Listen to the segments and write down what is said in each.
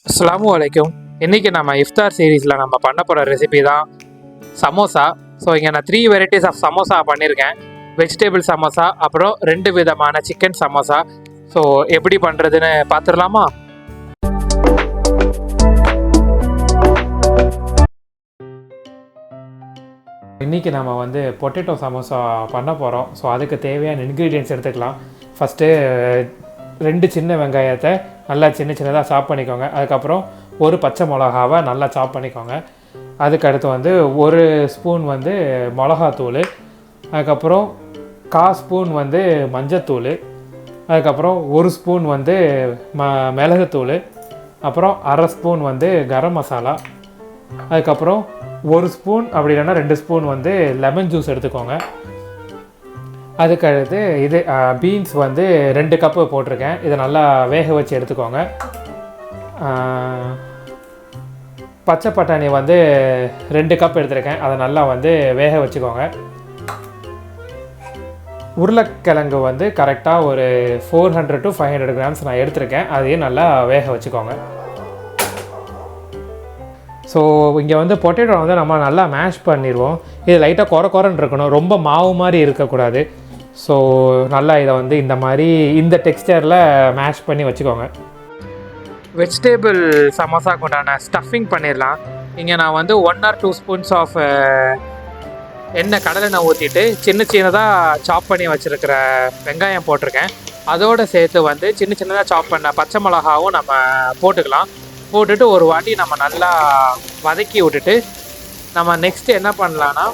அஸ்ஸலாமு அலைக்கும். இன்றைக்கி நம்ம இஃப்தார் சீரீஸில் நம்ம பண்ண போகிற ரெசிபி தான் சமோசா. ஸோ இங்கே நான் 3 வெரைட்டிஸ் ஆஃப் சமோசா பண்ணியிருக்கேன். வெஜிடபிள் சமோசா, அப்புறம் 2 விதமான சிக்கன் சமோசா. ஸோ எப்படி பண்ணுறதுன்னு பார்த்துடலாமா? இன்றைக்கி நம்ம பொட்டேட்டோ சமோசா பண்ண போகிறோம். ஸோ அதுக்கு தேவையான இன்க்ரீடியன்ட்ஸ் எடுத்துக்கலாம். ஃபஸ்ட்டு 2 சின்ன வெங்காயத்தை நல்லா சின்னதாக சாப் பண்ணிக்கோங்க. அதுக்கப்புறம் ஒரு பச்சை மிளகாவை நல்லா சாப் பண்ணிக்கோங்க. அதுக்கடுத்து 1 ஸ்பூன் மிளகாத்தூள், அதுக்கப்புறம் 1/4 ஸ்பூன் மஞ்சத்தூள், அதுக்கப்புறம் 1 ஸ்பூன் மிளகுத்தூள், அப்புறம் 1/2 ஸ்பூன் கரம் மசாலா, அதுக்கப்புறம் 1 ஸ்பூன் அப்படி இல்லைன்னா 2 ஸ்பூன் லெமன் ஜூஸ் எடுத்துக்கோங்க. அதுக்கடுத்து பீன்ஸ் 2 கப்பு போட்டிருக்கேன். இதை நல்லா வேக வச்சு எடுத்துக்கோங்க. பச்சை பட்டாணி 2 கப் எடுத்துருக்கேன். அதை நல்லா வேக வச்சுக்கோங்க. உருளைக்கிழங்கு கரெக்டாக ஒரு 400 to 500 கிராம்ஸ் நான் எடுத்திருக்கேன். அதையும் நல்லா வேக வச்சுக்கோங்க. ஸோ இங்கே பொட்டேட்டோ நம்ம நல்லா மேஷ் பண்ணிடுவோம். இது லைட்டாக குறன்னு இருக்கணும், ரொம்ப மாவு மாதிரி இருக்கக்கூடாது. ஸோ நல்லா இதை இந்த மாதிரி இந்த டெக்ஸ்டரில் மேஷ் பண்ணி வச்சுக்கோங்க. வெஜிடபிள் சமோசாக்கு உண்டான ஸ்டஃபிங் பண்ணிடலாம். இங்கே நான் 1 or 2 ஸ்பூன்ஸ் ஆஃப் எண்ணெய் கடலெண்ணெய் ஊற்றிட்டு சின்னதாக சாப் பண்ணி வச்சுருக்கிற வெங்காயம் போட்டிருக்கேன். அதோடு சேர்த்து சின்னதாக சாப் பண்ண பச்சை மிளகாவும் நம்ம போட்டுக்கலாம். போட்டுட்டு ஒரு வாட்டி நம்ம நல்லா வதக்கி விட்டுட்டு நம்ம நெக்ஸ்ட்டு என்ன பண்ணலான்னா,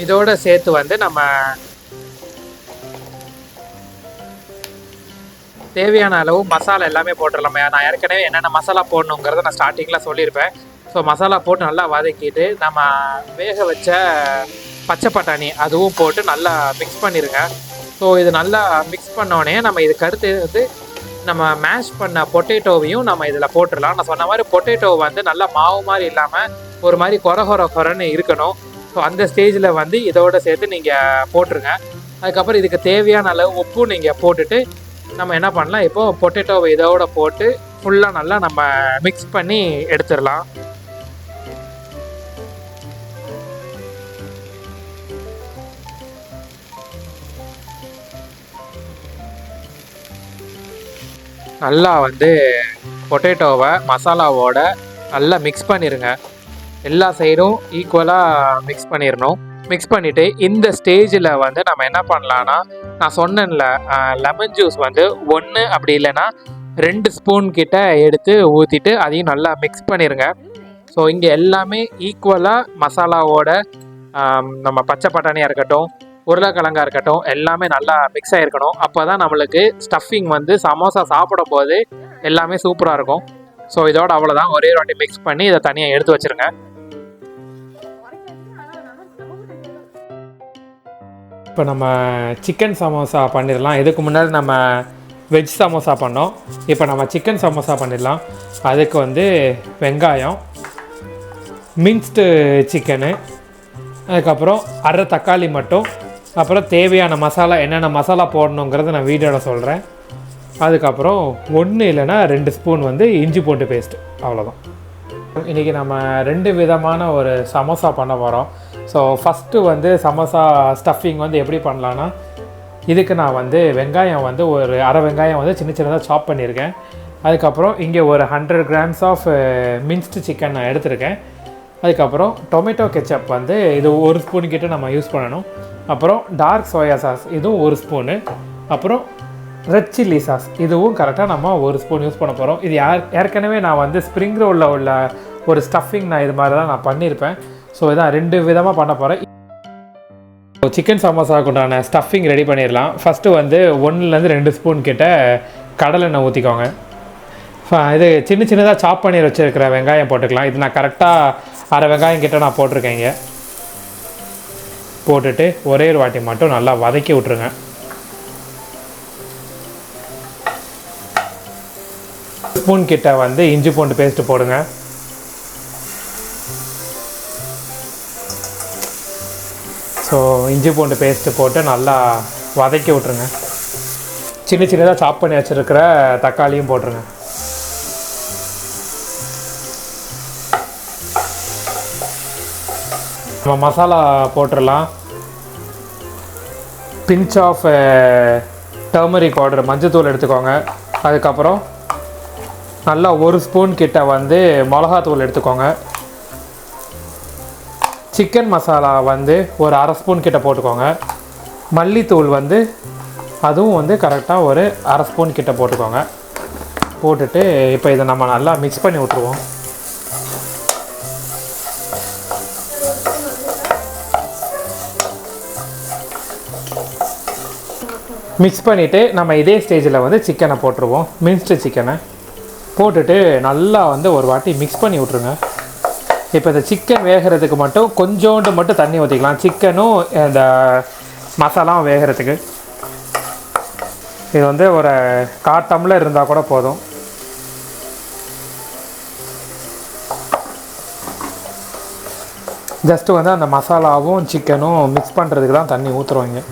இதோடு சேர்த்து நம்ம தேவையான அளவு மசாலா எல்லாமே போட்டுடலாமே. நான் ஏற்கனவே என்னென்ன மசாலா போடணுங்கிறத நான் ஸ்டார்டிங்கில் சொல்லியிருப்பேன். ஸோ மசாலா போட்டு நல்லா வதக்கிட்டு நம்ம வேக வச்ச பச்சை பட்டாணி அதுவும் போட்டு நல்லா மிக்ஸ் பண்ணிடுங்க. ஸோ இது நல்லா மிக்ஸ் பண்ணோடனே நம்ம இதுக்கு அடுத்து நம்ம மேஷ் பண்ண பொட்டேட்டோவையும் நம்ம இதில் போட்டுடலாம். நான் சொன்ன மாதிரி பொட்டேட்டோ நல்லா மாவு மாதிரி இல்லாமல் ஒரு மாதிரி கொரன்னு இருக்கணும். ஸோ அந்த ஸ்டேஜில் இதோடு சேர்த்து நீங்கள் போட்டுருங்க. அதுக்கப்புறம் இதுக்கு தேவையான அளவு உப்பும் நீங்கள் போட்டுட்டு நம்ம என்ன பண்ணலாம், இப்போது பொட்டேட்டோவை இதோட போட்டு ஃபுல்லாக நல்லா நம்ம மிக்ஸ் பண்ணி எடுத்துடலாம். நல்லா பொட்டேட்டோவை மசாலாவோட நல்லா மிக்ஸ் பண்ணிடுங்க. எல்லா சைடும் ஈக்குவலாக மிக்ஸ் பண்ணிடணும். மிக்ஸ் பண்ணிவிட்டு இந்த ஸ்டேஜில் நம்ம என்ன பண்ணலான்னா, நான் சொன்னேன்ல லெமன் ஜூஸ் 1 அப்படி இல்லைன்னா 2 ஸ்பூன் கிட்ட எடுத்து ஊற்றிட்டு அதையும் நல்லா மிக்ஸ் பண்ணிடுங்க. ஸோ இங்கே எல்லாமே ஈக்குவலாக மசாலாவோட நம்ம பச்சை பட்டாணியாக இருக்கட்டும், உருளைக்கிழங்காக இருக்கட்டும், எல்லாமே நல்லா மிக்ஸ் ஆகிருக்கணும். அப்போ தான் நம்மளுக்கு ஸ்டஃபிங் சமோசா சாப்பிடும் போது எல்லாமே சூப்பராக இருக்கும். ஸோ இதோட அவ்வளோதான். ஒரே வாட்டி மிக்ஸ் பண்ணி இதை தனியாக எடுத்து வச்சுருங்க. இப்போ நம்ம சிக்கன் சமோசா பண்ணிடலாம். இதுக்கு முன்னாடி நம்ம வெஜ் சமோசா பண்ணோம். இப்போ நம்ம சிக்கன் சமோசா பண்ணிடலாம். அதுக்கு வெங்காயம், மின்ஸ்டு சிக்கனு, அதுக்கப்புறம் 1/2 தக்காளி மட்டும், அப்புறம் தேவையான மசாலா என்னென்ன மசாலா போடணுங்கிறத நான் வீடியோவில் சொல்கிறேன். அதுக்கப்புறம் 1 இல்லைன்னா 2 ஸ்பூன் இஞ்சி பூண்டு பேஸ்ட்டு. அவ்வளோதான். இன்றைக்கி நம்ம 2 விதமான ஒரு சமோசா பண்ண போகிறோம். ஸோ ஃபஸ்ட்டு சமோசா ஸ்டஃபிங் எப்படி பண்ணலான்னா, இதுக்கு நான் வெங்காயம் ஒரு 1/2 வெங்காயம் சின்னதாக சாப் பண்ணியிருக்கேன். அதுக்கப்புறம் இங்கே ஒரு 100 கிராம்ஸ் ஆஃப் மின்ஸ்டு சிக்கன் நான் எடுத்திருக்கேன். அதுக்கப்புறம் டொமேட்டோ கெச்சப் இது 1 ஸ்பூன் கிட்ட நம்ம யூஸ் பண்ணணும். அப்புறம் டார்க் சோயா சாஸ் இதுவும் 1 ஸ்பூனு. அப்புறம் ரெட் சில்லி சாஸ் இதுவும் கரெக்டாக நம்ம 1 ஸ்பூன் யூஸ் பண்ண போகிறோம். இது ஏற்கனவே நான் ஸ்ப்ரிங் ரோலில் உள்ள ஒரு ஸ்டஃபிங் நான் இது மாதிரி தான் நான் பண்ணியிருப்பேன். ஸோ இதான் 2 விதமாக பண்ண போகிறேன். சிக்கன் சமோசாவுக்கு உண்டான ஸ்டஃபிங் ரெடி பண்ணிடலாம். ஃபஸ்ட்டு 1லேருந்து 2 ஸ்பூன் கிட்ட கடலெண்ணெய் ஊற்றிக்கோங்க. இது சின்னதாக சாப் பண்ணி வச்சுருக்கிற வெங்காயம் போட்டுக்கலாம். இது நான் கரெக்டாக 1/2 வெங்காயம் கிட்ட நான் போட்டிருக்கேங்க. போட்டுட்டு ஒரே ஒரு வாட்டி மட்டும் நல்லா வதக்கி விட்ருங்க. ஸ்பூன் கிட்ட இஞ்சி பூண்டு பேஸ்ட்டு போடுங்க. ஸோ இஞ்சி பூண்டு பேஸ்ட்டு போட்டு நல்லா வதக்கி விட்ருங்க. சின்னதாக சாப் பண்ணி வச்சுருக்கிற தக்காளியும் போட்டுருங்க. நம்ம மசாலா போட்டுடலாம். பிஞ்ச் ஆஃப் டர்மரிக் பவுடர் மஞ்சத்தூள் எடுத்துக்கோங்க. அதுக்கப்புறம் நல்லா 1 ஸ்பூன் கிட்ட வந்து மிளகாத்தூள் எடுத்துக்கோங்க. சிக்கன் மசாலா வந்து ஒரு 1/2 ஸ்பூன் கிட்ட போட்டுக்கோங்க. மல்லித்தூள் வந்து அதுவும் வந்து கரெக்டாக ஒரு 1/2 ஸ்பூன் கிட்ட போட்டுக்கோங்க. போட்டுட்டு இப்போ இதை நம்ம நல்லா மிக்ஸ் பண்ணி விட்ருவோம். மிக்ஸ் பண்ணிவிட்டு நம்ம இதே ஸ்டேஜில் வந்து சிக்கனை போட்டுருவோம். மின்ஸ்டு சிக்கனை போட்டுட்டு நல்லா வந்து ஒரு வாட்டி மிக்ஸ் பண்ணி விட்ருங்க. இப்போ இந்த சிக்கன் வேகிறதுக்கு மட்டும் கொஞ்சோண்டு மட்டும் தண்ணி ஊற்றிக்கலாம். சிக்கனும் இந்த மசாலாவும் வேகிறதுக்கு இது வந்து ஒரு 1/4 டம்ளர் இருந்தால் கூட போதும். ஜஸ்ட்டு வந்து அந்த மசாலாவும் சிக்கனும் மிக்ஸ் பண்ணுறதுக்கு தான் தண்ணி ஊற்றுருவாங்க.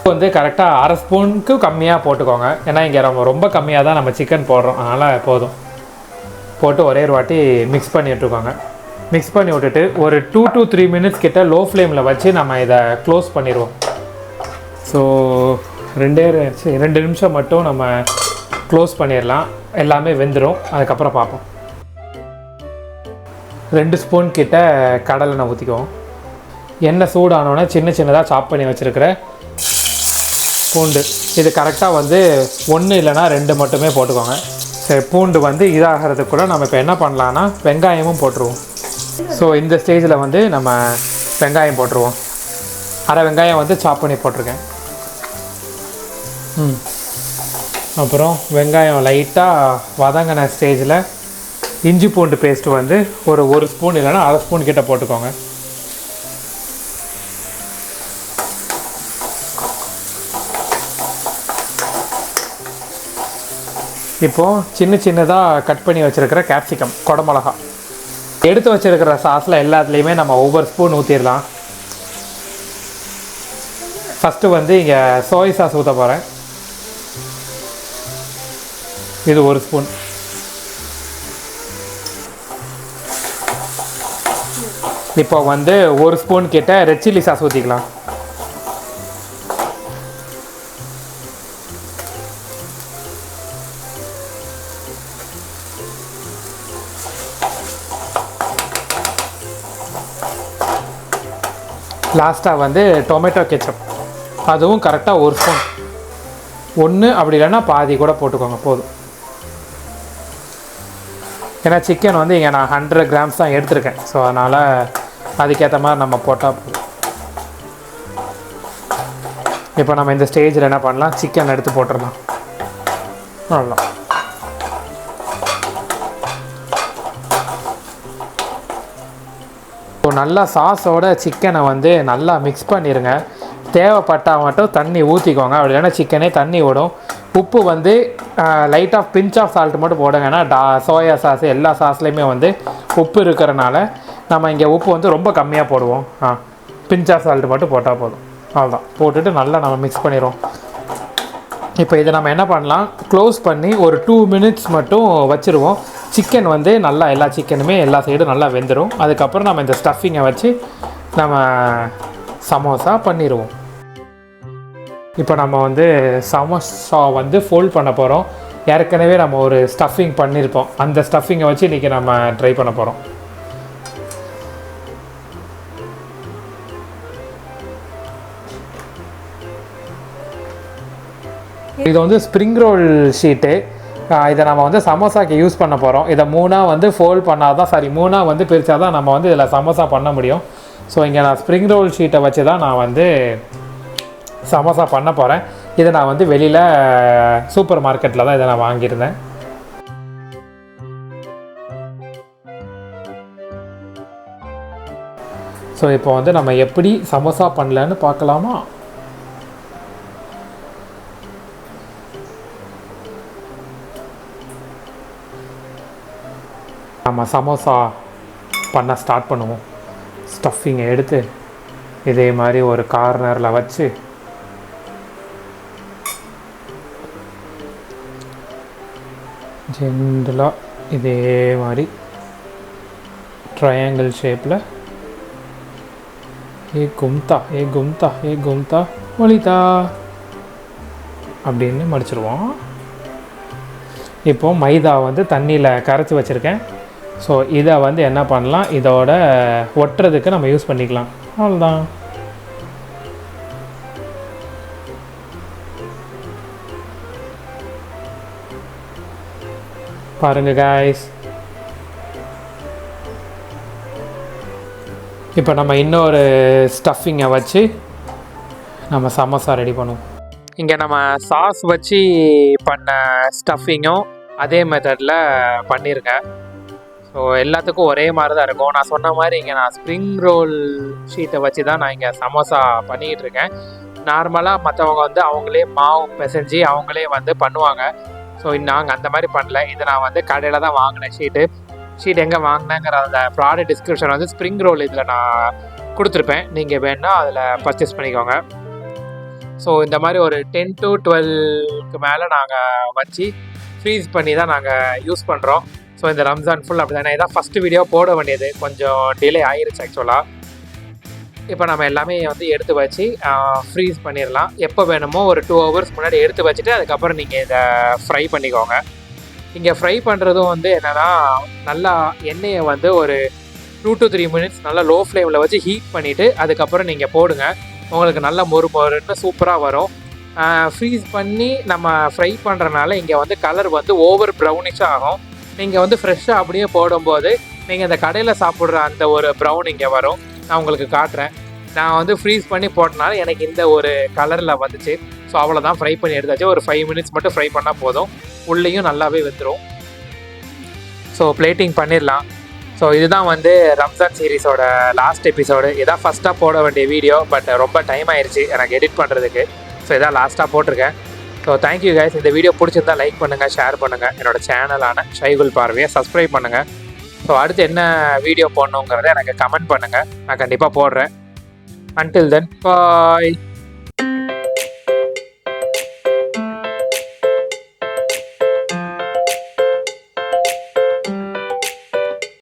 வந்து கரெக்டாக 1/2 ஸ்பூனுக்கு கம்மியாக போட்டுக்கோங்க. ஏன்னா இங்கே ரொம்ப கம்மியாக தான் நம்ம சிக்கன் போடுறோம். அதனால் போதும். போட்டு ஒரே ஒரு வாட்டி மிக்ஸ் பண்ணி விட்டுருக்கோங்க. மிக்ஸ் பண்ணி விட்டுட்டு ஒரு 2 to 3 மினிட்ஸ் கிட்ட லோ ஃப்ளேமில் வச்சு நம்ம இதை க்ளோஸ் பண்ணிடுவோம். ஸோ 2 நிமிஷம் மட்டும் நம்ம க்ளோஸ் பண்ணிடலாம். எல்லாமே வெந்துடும். அதுக்கப்புறம் பார்ப்போம். 2 ஸ்பூன் கிட்ட கடலெண்ணெய் ஊற்றிக்குவோம். எண்ணெய் சூடானோடனே சின்னதாக சாப் பண்ணி வச்சுருக்கிற பூண்டு இது கரெக்டாக வந்து 1 இல்லைனா 2 மட்டுமே போட்டுக்கோங்க. சரி, பூண்டு வந்து இதாகிறதுக்கு கூட நம்ம இப்போ என்ன பண்ணலான்னா வெங்காயமும் போட்டுருவோம். ஸோ இந்த ஸ்டேஜில் வந்து நம்ம வெங்காயம் போட்டுருவோம். 1/2 வெங்காயம் வந்து சாப் பண்ணி போட்டிருக்கேன். அப்புறம் வெங்காயம் லைட்டாக வதங்கின ஸ்டேஜில் இஞ்சி பூண்டு பேஸ்ட்டு வந்து ஒரு 1 ஸ்பூன் இல்லைனா 1/2 ஸ்பூன் கிட்ட போட்டுக்கோங்க. இப்போது சின்னதாக கட் பண்ணி வச்சுருக்கிற கேப்சிகம், குடமிளகா எடுத்து வச்சுருக்கிற சாஸில் எல்லாத்துலேயுமே நம்ம ஒவ்வொரு ஸ்பூன் ஊற்றிடலாம். ஃபஸ்ட்டு வந்து இங்கே சோய் சாஸ் ஊற்ற போகிறேன். இது 1 ஸ்பூன். இப்போ வந்து 1 ஸ்பூன் கிட்ட ரெட் சில்லி சாஸ் ஊற்றிக்கலாம். லாஸ்ட்டாக வந்து டொமேட்டோ கெச்சப், அதுவும் கரெக்டாக 1 ஸ்பூன். 1 அப்படி இல்லைன்னா பாதி கூட போட்டுக்கோங்க, போதும். ஏன்னா சிக்கன் வந்து இங்கே நான் 100 கிராம்ஸ் தான் எடுத்திருக்கேன். ஸோ அதனால் அதுக்கேற்ற மாதிரி நம்ம போட்டால் போதும். இப்போ நம்ம இந்த ஸ்டேஜில் என்ன பண்ணலாம், சிக்கன் எடுத்து போட்டுடலாம். நல்லா நல்லா சாஸோட சிக்கனை வந்து நல்லா மிக்ஸ் பண்ணிடுங்க. தேவைப்பட்டால் மட்டும் தண்ணி ஊற்றிக்கோங்க. அப்படி இல்லைன்னா சிக்கனே தண்ணி விடும். உப்பு வந்து light of pinch of salt மட்டும் போடுங்க. ஏன்னா சோயா சாஸ் எல்லா சாஸ்லேயுமே வந்து உப்பு இருக்கிறனால நம்ம இங்கே உப்பு வந்து ரொம்ப கம்மியாக போடுவோம். பிஞ்ச் ஆஃப் சால்ட் மட்டும் போட்டால் போதும். அவ்வளோதான். போட்டுட்டு நல்லா நம்ம மிக்ஸ் பண்ணிடுவோம். இப்போ இதை நம்ம என்ன பண்ணலாம், க்ளோஸ் பண்ணி ஒரு 2 மினிட்ஸ் மட்டும் வச்சுருவோம். சிக்கன் வந்து நல்லா எல்லா சிக்கனுமே எல்லா சைடும் நல்லா வெந்துடும். அதுக்கப்புறம் நம்ம இந்த ஸ்டஃபிங்கை வச்சு நம்ம சமோசா பண்ணிடுவோம். இப்போ நம்ம வந்து சமோசா வந்து ஃபோல்ட் பண்ண போகிறோம். ஏற்கனவே நம்ம ஒரு ஸ்டஃபிங் பண்ணியிருப்போம். அந்த ஸ்டஃபிங்கை வச்சு இன்றைக்கி நம்ம ட்ரை பண்ண போகிறோம். இது வந்து ஸ்ப்ரிங் ரோல் ஷீட்டு. இதை நம்ம வந்து சமோசாக்கு யூஸ் பண்ண போகிறோம். இதை 3ஆக வந்து ஃபோல்ட் பண்ணால் தான், 3ஆக வந்து பிரித்தா தான் நம்ம வந்து இதில் சமோசா பண்ண முடியும். ஸோ இங்கே நான் ஸ்ப்ரிங் ரோல் ஷீட்டை வச்சு தான் நான் வந்து சமோசா பண்ண போகிறேன். இதை நான் வந்து வெளியில் சூப்பர் மார்க்கெட்டில் தான் இதை நான் வாங்கியிருந்தேன். ஸோ இப்போ வந்து நம்ம எப்படி சமோசா பண்ணலன்னு பார்க்கலாமா? நம்ம சமோசா பண்ண ஸ்டார்ட் பண்ணுவோம். ஸ்டஃபிங்கை எடுத்து இதே மாதிரி ஒரு கார்னரில் வச்சு ஜென்ரலாக இதே மாதிரி ட்ரையாங்கிள் ஷேப்பில் ஏ கும்தா ஒலிதா அப்படின்னு மடிச்சிருவோம். இப்போது மைதா வந்து தண்ணியில் கரைச்சி வச்சுருக்கேன். ஸோ இதை வந்து என்ன பண்ணலாம், இதோட ஒட்டுறதுக்கு நம்ம யூஸ் பண்ணிக்கலாம். அவ்வளோதான். பாருங்கள் காய்ஸ், இப்போ நம்ம இன்னொரு ஸ்டஃபிங்கை வச்சு நம்ம சமோசா ரெடி பண்ணுவோம். இங்கே நம்ம சாஸ் வச்சு பண்ண ஸ்டஃபிங்கும் அதே மெத்தடில் பண்ணியிருக்கேன். ஸோ எல்லாத்துக்கும் ஒரே மாதிரி தான் இருக்கும். நான் சொன்ன மாதிரி இங்கே நான் ஸ்ப்ரிங் ரோல் ஷீட்டை வச்சு தான் நான் இங்கே சமோசா பண்ணிக்கிட்டு இருக்கேன். நார்மலாக மற்றவங்க வந்து அவங்களே மாவு பிசைஞ்சு அவங்களே வந்து பண்ணுவாங்க. ஸோ நாங்கள் அந்த மாதிரி பண்ணல. இதை நான் வந்து கடையில் தான் வாங்கினேன். ஷீட் எங்கே வாங்கினேங்கிற அந்த ப்ராடக்ட் டிஸ்கிரிப்ஷன் வந்து ஸ்ப்ரிங் ரோல் இதில் நான் கொடுத்துருப்பேன். நீங்கள் வேணால் அதில் பர்ச்சேஸ் பண்ணிக்கோங்க. ஸோ இந்த மாதிரி ஒரு 10 to 12க்கு மேலே நாங்கள் வச்சு ஃப்ரீஸ் பண்ணி தான் நாங்கள் யூஸ் பண்ணுறோம். ஸோ இந்த ரம்ஜான் ஃபுல் அப்படி தானே. இதான் ஃபஸ்ட்டு வீடியோ போட வேண்டியது, கொஞ்சம் டிலே ஆகிருச்சு ஆக்சுவலாக. இப்போ நம்ம எல்லாமே வந்து எடுத்து வச்சு ஃப்ரீஸ் பண்ணிடலாம். எப்போ வேணுமோ ஒரு 2 hours முன்னாடி எடுத்து வச்சுட்டு அதுக்கப்புறம் நீங்கள் இதை ஃப்ரை பண்ணிக்கோங்க. இங்கே ஃப்ரை பண்ணுறதும் வந்து என்னென்னா, நல்லா எண்ணெயை வந்து ஒரு 2 to 3 minutes நல்லா லோ ஃப்ளேமில் வச்சு ஹீட் பண்ணிவிட்டு அதுக்கப்புறம் நீங்கள் போடுங்க. உங்களுக்கு நல்ல மொறுன்னு சூப்பராக வரும். ஃப்ரீஸ் பண்ணி நம்ம ஃப்ரை பண்ணுறனால இங்கே வந்து கலர் வந்து ஓவர் ப்ரௌனிஷாக ஆகும். நீங்கள் வந்து ஃப்ரெஷ்ஷாக அப்படியே போடும்போது நீங்கள் இந்த கடையில் சாப்பிட்ற அந்த ஒரு ப்ரௌன் இங்கே வரும். நான் உங்களுக்கு காட்டுறேன். நான் வந்து ஃப்ரீஸ் பண்ணி போட்டனால எனக்கு இந்த ஒரு கலரில் வந்துச்சு. ஸோ அவ்வளோதான், ஃப்ரை பண்ணி எடுத்தாச்சு. ஒரு 5 minutes மட்டும் ஃப்ரை பண்ணால் போதும். உள்ளேயும் நல்லாவே வெந்துடும். ஸோ பிளேட்டிங் பண்ணிடலாம். ஸோ இதுதான் வந்து ரம்ஜான் சீரீஸோட லாஸ்ட் எபிசோடு. இதான் ஃபஸ்ட்டாக போட வேண்டிய வீடியோ, பட் ரொம்ப டைம் ஆயிடுச்சு எனக்கு எடிட் பண்ணுறதுக்கு. ஸோ இதான் லாஸ்ட்டாக போட்டிருக்கேன். So thank you guys. இந்த வீடியோ பிடிச்சிருந்தால் லைக் பண்ணுங்கள், ஷேர் பண்ணுங்கள். என்னோட சேனலான ஷைகுல் பார்வையை சப்ஸ்கிரைப் பண்ணுங்கள். ஸோ அடுத்து என்ன வீடியோ போடணுங்கிறத எனக்கு கமெண்ட் பண்ணுங்கள், நான் கண்டிப்பாக போடுறேன். Until then, bye.